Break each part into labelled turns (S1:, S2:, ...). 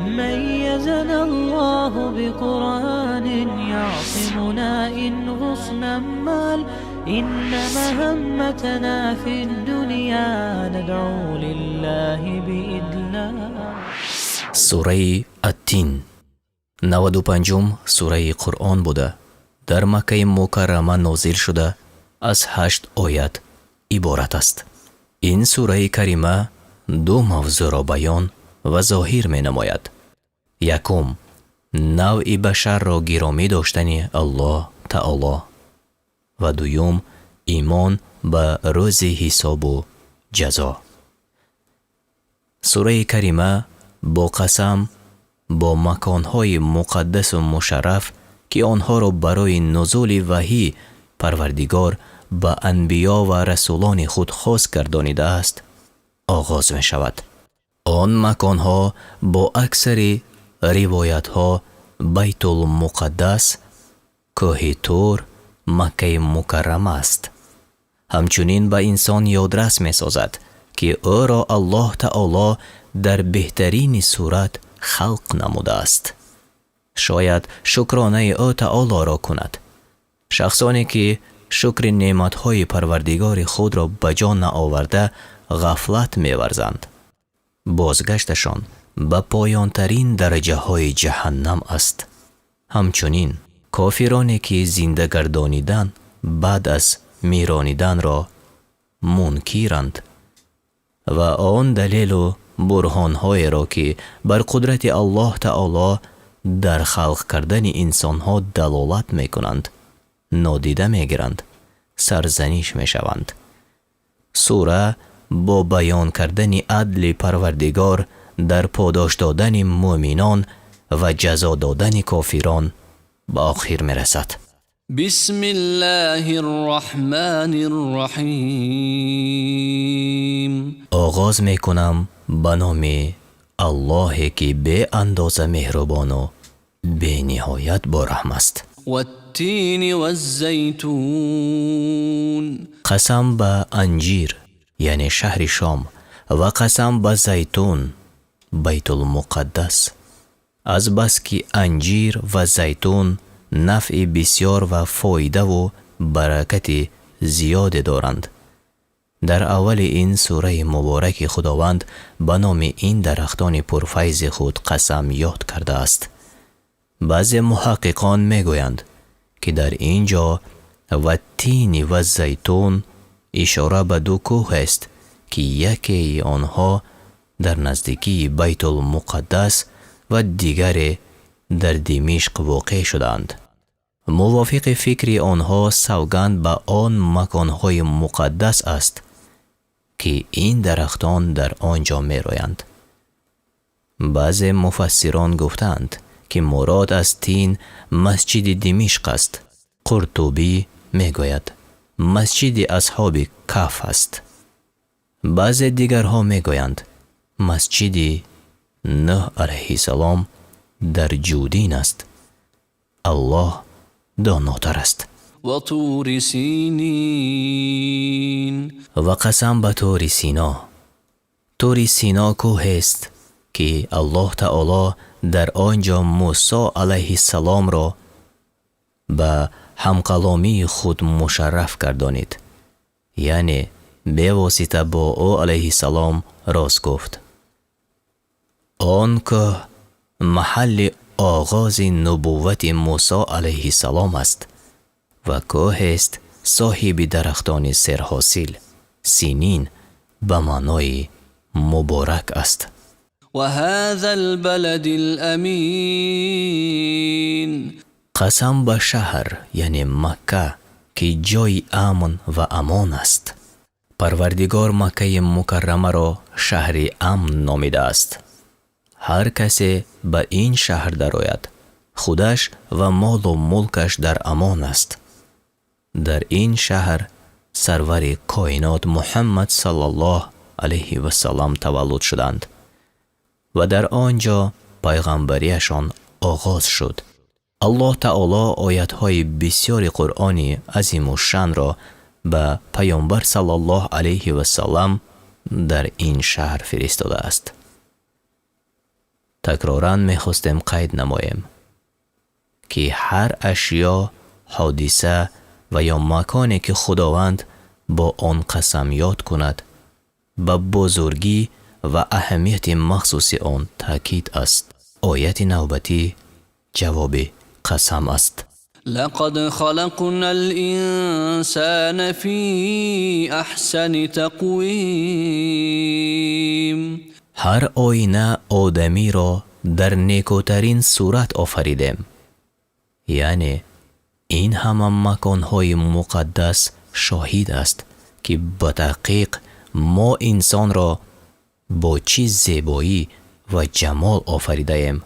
S1: ميزنا الله بقرآن يعصمنا إن غصنا مال. إن مهمتنا في الدنيا ندعو لله بإذلال.
S2: سوره التین 95 سوره قرآن بوده. در مکه مکرمه نازل شده، از 8 آیت عبارت است. این سوره کریمه دو موضوع را بیان و ظاهر می نماید. یکم، نوع بشر را گرامی داشتن الله تعالی و دویم، ایمان به روز حساب و جزا. سوره کریمه با قسم با مکانهای مقدس و مشرف که آنها را برای نزول وحی پروردگار به انبیا و رسولان خود خاص گردانیده است آغاز می شود. آن مکانها با اکثر روایت ها بیت المقدس، کوه طور، مکه مکرمه است. همچنین به انسان یادرس می سازد که او را الله تعالی در بهترین صورت خلق نموده است. شاید شکرانه او تعالی را کند. شخصانی که شکر نعمتهای پروردگار خود را بجا نآورده غفلت می‌ورزند. بازگشتشان به پایانترین درجه های جهنم است. همچنین کافرانی که زنده گردانیدن بعد از میرانیدن را منکرند و آن دلیل و برهان‌های را که بر قدرت الله تعالی در خلق کردن انسان‌ها دلالت می‌کنند نادیده می‌گیرند، سرزنش می‌شوند. سوره با بیان کردن عدل پروردگار در پاداش دادن مؤمنان و جزا دادن کافران به آخر می‌رسد.
S3: بسم الله الرحمن الرحیم.
S2: آغاز میکنم به نام الله که به اندازه مهربان و به نهایت با رحم است.
S3: والتین والزیتون.
S2: قسم به انجیر یعنی شهر شام و قسم به زیتون بیت المقدس، از بس که انجیر و زیتون نفع بسیار و فایده و برکت زیاد دارند. در اول این سوره مبارک خداوند به نام این درختان پرفیض خود قسم یاد کرده است. بعضی محققان میگویند که در اینجا و تین و زیتون اشاره به دو کوه است که یکی آنها در نزدیکی بیت المقدس و دیگر در دمشق واقع شدند. موافق فکر آنها سوگند به آن مکانهای مقدس است که این درختان در آنجا می رویند. بعضی مفسران گفتند که مراد از تین مسجد دمشق است. قرطبی می گوید مسجد اصحاب کهف است. بعضی دیگرها می گویند مسجد نوح علیه السلام در جودین است. الله داناتر است.
S3: و طور سینین.
S2: و قسم به طور سینا. طور سینا کوه است که الله تعالی در آنجا موسی علیه السلام را به همکلامی خود مشرف گردانید، یعنی به واسطه با او علیه السلام راست گفت. آن که محل آغاز نبوت موسی علیه السلام است و کوه است صاحب درختان سرحاصل. سینین به معنای مبارک است.
S3: و هذا البلد الامین.
S2: قسم به شهر یعنی مکه که جای امن و امان است. پروردگار مکه مکرمه را شهر امن نامیده است. هر کسی به این شهر درآید خودش و مال و ملکش در امان است. در این شهر سرور کائنات محمد صلی الله علیه و سلم تولد شدند و در آنجا پیغمبریشان آغاز شد. الله تعالی آیات‌های بسیار قرآنی عظیم و شان را به پیامبر صلی الله علیه و سلم در این شهر فرستاده است. تکرارا میخواستیم قید نماییم که هر اشیا، حادثه و یا مکانی که خداوند با آن قسم یاد کند به بزرگی و اهمیت مخصوص آن تاکید است. آیت نوبتی جواب قسم است.
S3: لقد خلقنا الإنسان في أحسن تقويم.
S2: هر آینه آدمی را در نیکوترین صورت آفریدیم. یعنی این همه مکانهای مقدس شاهد است که به تحقیق ما انسان را با چه زیبایی و جمال آفریده ایم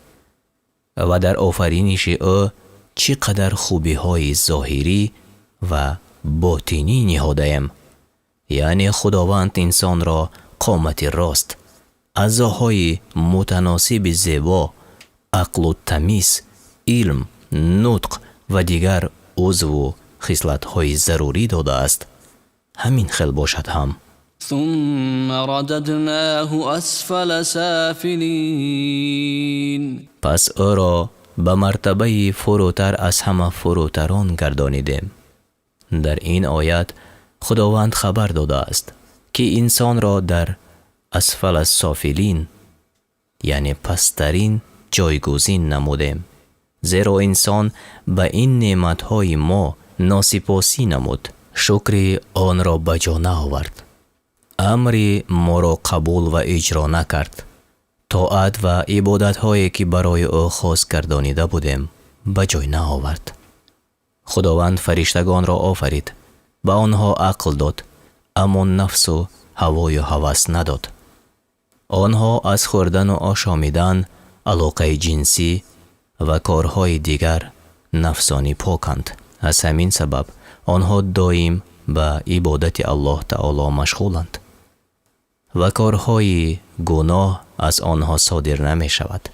S2: و در آفرینش او چقدر خوبی های ظاهری و باطنی نهاده ایم. یعنی خداوند انسان را قامت راست، اعضاهای متناسب زیبا، عقل و تمیز، علم، نطق و دیگر عضو و خصلت‌های ضروری داده است. همین خیل باشد هم.
S3: ثم رددناه اسفل سافلین.
S2: پس او را به مرتبه فروتر از همه فروتران گردانیدیم. در این آیت خداوند خبر داده است که انسان را در اسفل السافلین یعنی پسترین جایگزین نمودیم، زیرا انسان به این نعمتهای ما ناسپاسی نمود، شکر آن را بجا نآورد، امر ما را قبول و اجرا نکرد، طاعت و عبادت هایی که برای او خاص گردانیده بودیم به جای نآورد. خداوند فرشتگان را آفرید، به آنها عقل داد، اما نفس و هوای و هوس نداد. آنها از خوردن و آشامیدن، علاقه جنسی و کارهای دیگر نفسانی پاکند. از همین سبب آنها دائم به عبادت الله تعالی مشغولند و کارهای گناه از آنها صادر نمی شود.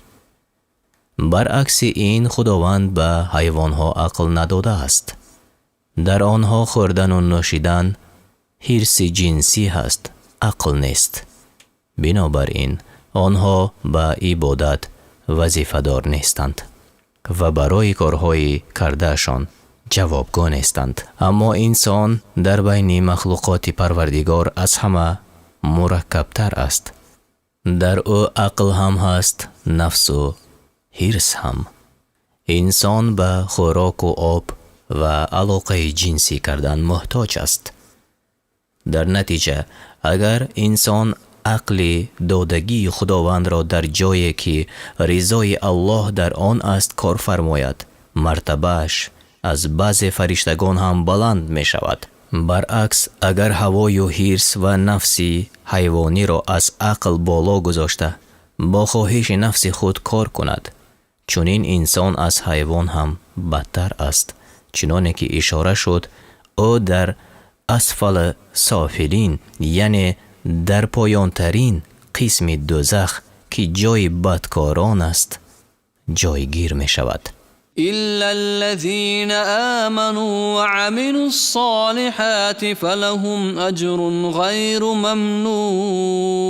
S2: برعکس این خداوند به حیوانها عقل نداده است. در آنها خوردن و نوشیدن حرص جنسی هست، عقل نیست. بنابراین آنها به عبادت وظیفه‌دار نیستند و برای کارهای کردهشان جوابگو نیستند. اما انسان در بین مخلوقات پروردگار از همه مرکبتر است. در او عقل هم هست، نفس و حرص هم. انسان به خوراک و آب و علاقه جنسی کردن محتاج است. در نتیجه اگر انسان عقل دادگی خداوند را در جایی که رضای الله در آن است کار فرماید، مرتبهش از بعض فرشتگان هم بلند می شود. برعکس اگر هوای و حرص و نفسی حیوانی را از عقل بالا گذاشته با خواهش نفس خود کار کند، چون این انسان از حیوان هم بدتر است. چنانه که اشاره شد او در اسفل سافلین یعنی در پایان ترین قسم دوزخ که جای بدکاران است جایگیر می شود.
S3: إلا الذين آمنوا وعملوا الصالحات فلهم أجر غير ممنون.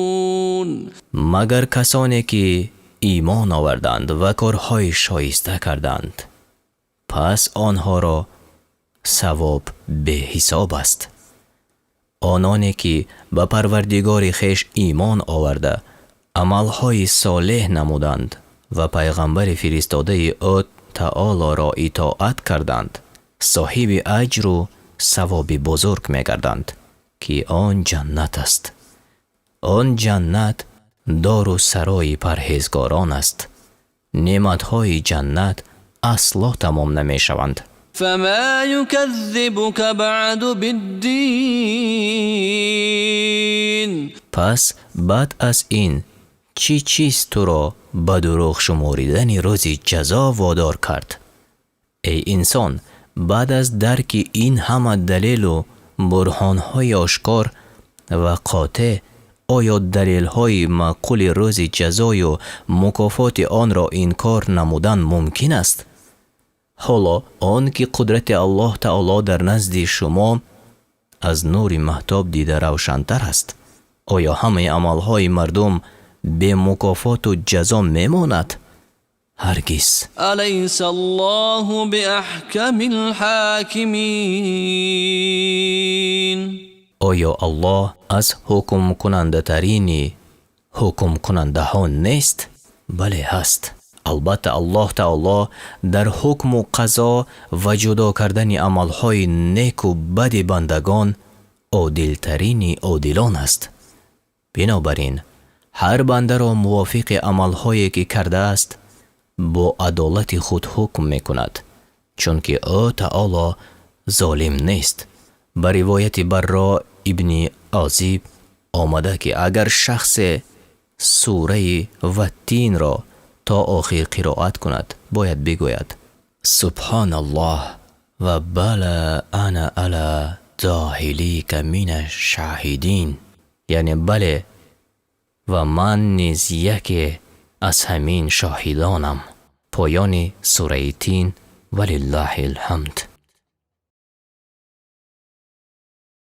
S2: مگر کسانی که ایمان آوردند و کارهای شایسته کردند، پس آنها را ثواب به حساب است. آنانی که به پروردگار خویش ایمان آورده عملهای صالح نمودند و پیغمبر فرستاده او تعالی را اطاعت کردند، صاحب اجر و ثواب بزرگ می گردند که آن جنت است. آن جنت دار و سرای پرهیزگاران است. نعمتهای جنت اصلا تمام نمی شوند.
S3: فما يكذبك بعد بالدین.
S2: پس بعد از این چی چیز تو را به دروغ شماریدن روز جزا وادار کرد؟ ای انسان، بعد از درک این همه دلیل و برهانهای آشکار و قاطع، آیا دلیلهای معقول روز جزای و مکافات آن را انکار نمودن ممکن است؟ حالا آن که قدرت الله تعالی در نزد شما از نور مهتاب دیده روشن‌تر است، آیا همه عملهای مردم به مکافات و جزا میماند؟ هرگز.
S3: أليس الله بأحكم الحاكمين؟
S2: آیا الله از حکم کننده ترین حکم کننده ها نیست؟ بله هست. البته الله تعالی در حکم و قضا و جدا کردن عملهای نیک و بد بندگان عادل ترین عادلان است. بنابراین هر بنده را موافق عملهایی که کرده است با عدالت خود حکم می کند، چون که او تعالی ظالم نیست. به روایت برا ابن عازب آمده که اگر شخص سوره و تین را تا آخر قرائت کند باید بگوید سبحان الله و بله انا علی ذاهلیک من الشاهدین، یعنی بله و من نیز یکی از همین شاهدانم. پایان سوره تین. ولله الحمد.